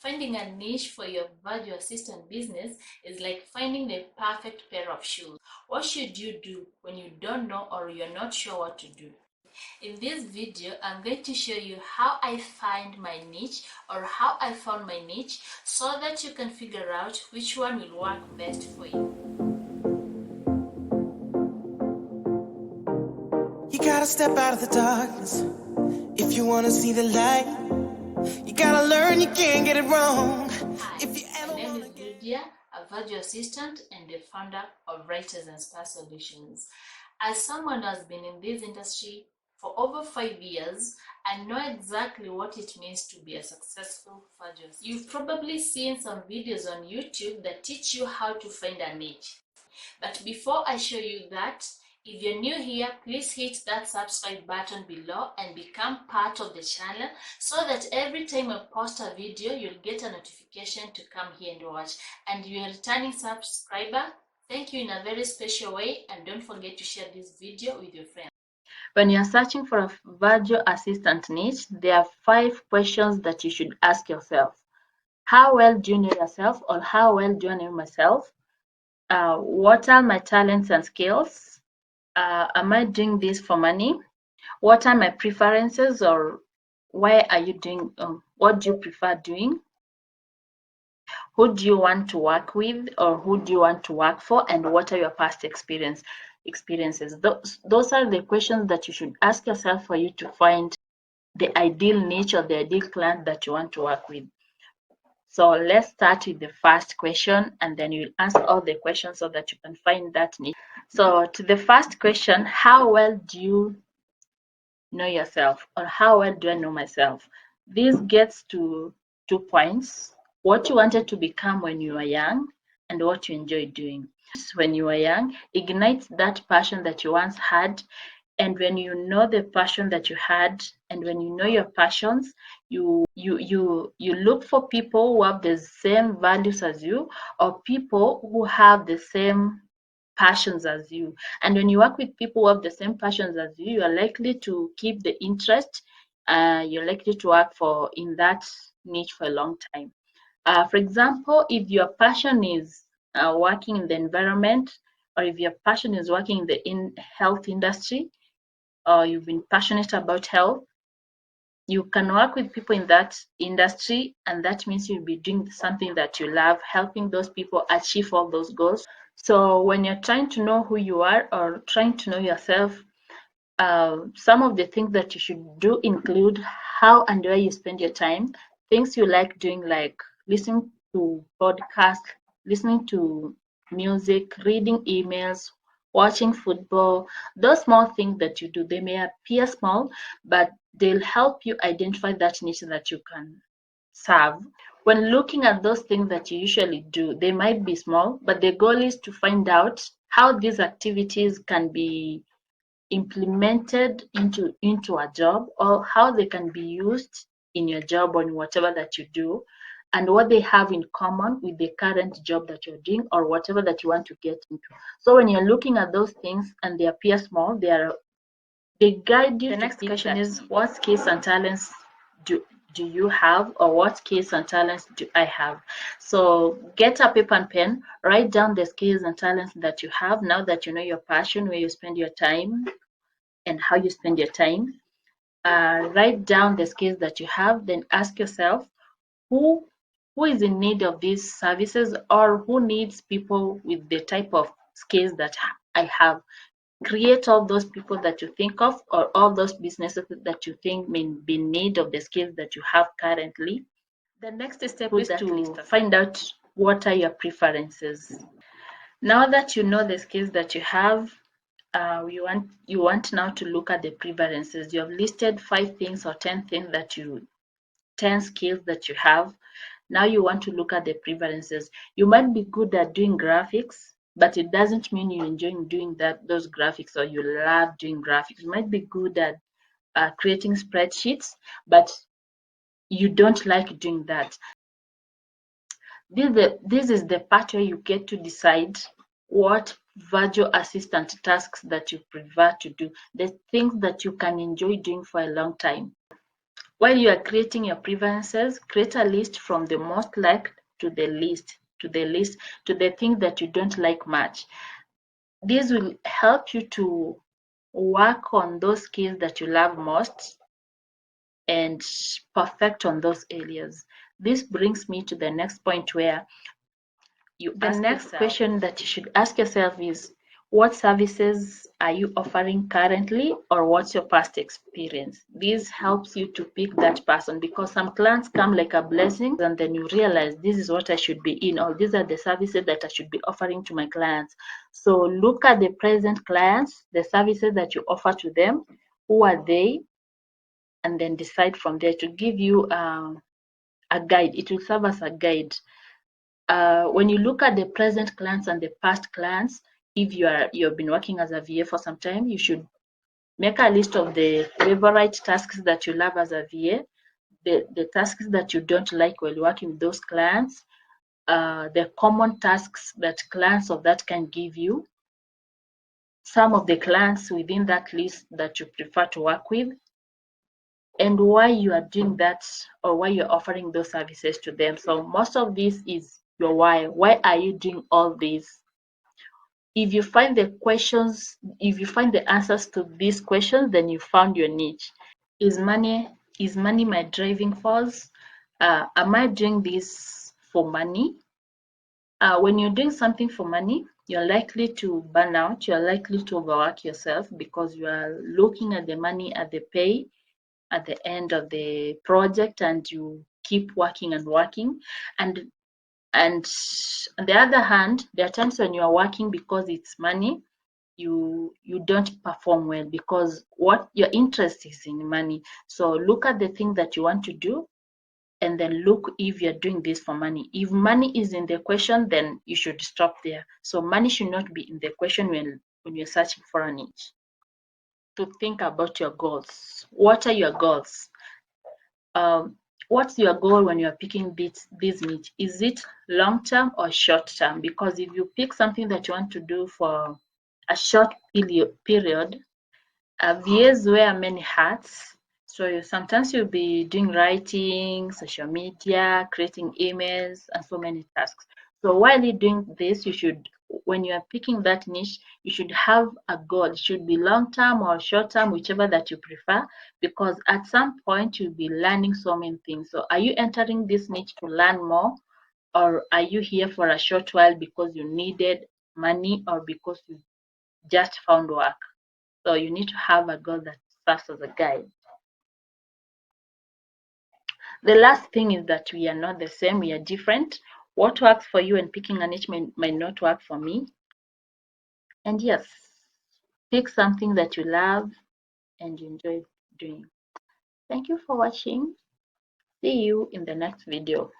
Finding a niche for your virtual assistant business is like finding the perfect pair of shoes. What should you do when you don't know or you're not sure what to do? In this video, I'm going to show you how I find my niche or how I found my niche so that you can figure out which one will work best for you. You gotta step out of the darkness if you wanna see the light. You gotta learn you can't get it wrong. Hi, my name is Lydia, a virtual assistant and the founder of Writers and Star Solutions. As someone who has been in this industry for over 5 years, I know exactly what it means to be a successful virtual assistant. You've probably seen some videos on YouTube that teach you how to find a niche. But before I show you that, if you're new here, please hit that subscribe button below and become part of the channel so that every time I post a video, you'll get a notification to come here and watch. And if you're a returning subscriber, thank you in a very special way, and don't forget to share this video with your friends. When you're searching for a virtual assistant niche, there are 5 questions that you should ask yourself. How well do you know yourself, or how well do I know myself? What are my talents and skills? Am I doing this for money? What are my preferences, or why are you doing? What do you prefer doing? Who do you want to work with, or who do you want to work for, and what are your past experiences? Those are the questions that you should ask yourself for you to find the ideal niche or the ideal client that you want to work with. So let's start with the first question, and then you'll answer all the questions so that you can find that niche. So to the first question, how well do you know yourself, or how well do I know myself? This gets to 2 points: what you wanted to become when you were young and what you enjoy doing. When you were young, ignite that passion that you once had, and when you know the passion that you had, and when you know your passions, you look for people who have the same values as you, or people who have the same passions as you. And when you work with people who have the same passions as you, you are likely to keep the interest. You're likely to work in that niche for a long time. For example, if your passion is working in the environment, or if your passion is working in the health industry, or you've been passionate about health, you can work with people in that industry, and that means you'll be doing something that you love, helping those people achieve all those goals. So when you're trying to know who you are or trying to know yourself, some of the things that you should do include how and where you spend your time, things you like doing, like listening to podcasts, listening to music, reading emails, watching football. Those small things that you do, they may appear small, but they'll help you identify that niche that you can serve. When looking at those things that you usually do, they might be small, but the goal is to find out how these activities can be implemented into a job, or how they can be used in your job or in whatever that you do, and what they have in common with the current job that you're doing or whatever that you want to get into. So when you're looking at those things and they appear small, they guide you. The next question is, what skills and talents do you have, or what skills and talents do I have? So get a paper and pen, write down the skills and talents that you have now that you know your passion, where you spend your time and how you spend your time. Write down the skills that you have, then ask yourself, who is in need of these services, or who needs people with the type of skills that I have. Create all those people that you think of, or all those businesses that you think may be in need of the skills that you have currently. The next step is to find out what are your preferences. Now that you know the skills that you have, you want now to look at the preferences. You have listed 5 things or 10 things 10 skills that you have. Now you want to look at the preferences. You might be good at doing graphics, but it doesn't mean you enjoy doing those graphics, or you love doing graphics. You might be good at creating spreadsheets, but you don't like doing that. This is the part where you get to decide what virtual assistant tasks that you prefer to do, the things that you can enjoy doing for a long time. While you are creating your preferences, create a list from the most liked to the least, to the things that you don't like much. This will help you to work on those skills that you love most and perfect on those areas. This brings me to the next point where the next question that you should ask yourself is, what services are you offering currently, or what's your past experience? This helps you to pick that person, because some clients come like a blessing and then you realize this is what I should be in, or these are the services that I should be offering to my clients. So look at the present clients, the services that you offer to them, who are they, and then decide from there to give you a guide. It will serve as a guide. When you look at the present clients and the past clients, if you've been working as a VA for some time, you should make a list of the favorite tasks that you love as a VA, the tasks that you don't like while working with those clients, the common tasks that clients of that can give you, some of the clients within that list that you prefer to work with, and why you are doing that, or why you're offering those services to them. So most of this is your why. Why are you doing all this? If you find the answers to these questions, then you found your niche. Is money my driving force? Am I doing this for money? When you're doing something for money, you're likely to burn out, you're likely to overwork yourself, because you are looking at the money, at the pay at the end of the project, and you keep working and working. And on the other hand, there are times when you are working because it's money, you don't perform well, because what your interest is in money. So look at the thing that you want to do, and then look if you're doing this for money. If money is in the question, then you should stop there. So money should not be in the question when you're searching for a niche. To think about your goals. What are your goals? What's your goal when you're picking this niche? Is it long term or short term? Because if you pick something that you want to do for a short period, VAs wear many hats. So sometimes you'll be doing writing, social media, creating emails, and so many tasks. So while you're doing this, when you are picking that niche, you should have a goal. It should be long-term or short-term, whichever that you prefer, because at some point you'll be learning so many things. So are you entering this niche to learn more, or are you here for a short while because you needed money, or because you just found work? So you need to have a goal that serves as a guide. The last thing is that we are not the same, we are different. What works for you and picking a niche might not work for me. And yes, pick something that you love and you enjoy doing. Thank you for watching. See you in the next video.